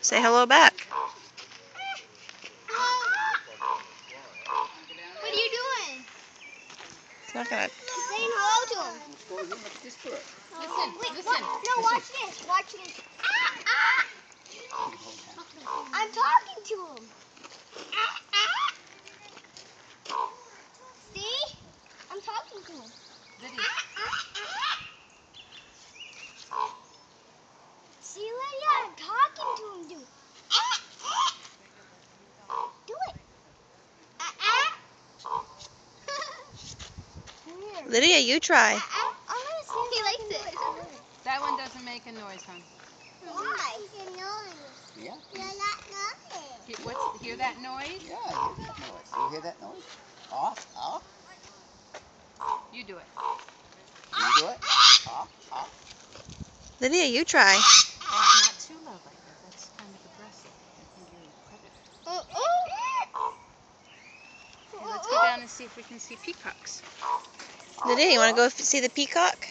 Say hello back. What are you doing? It's not gonna. Saying hello to him. Listen, Listen. No, watch this. Watch this. I'm talking to him. See? I'm talking to him. See, Lydia, I'm talking to him, dude. Do it. Weird. Lydia, you try. I'm gonna see. He likes it. That one doesn't make a noise, hon. Why? It's a noise. Yeah. You're not noise. Hear that noise? Yeah, I hear that noise. You hear that noise? Off, off. You do it. Can you do it? Off, off. Lydia, you try. Not too loud like that. That's kind of aggressive. I think you're a predator. Okay, let's go down and see if we can see peacocks. Lydia, you want to go see the peacock?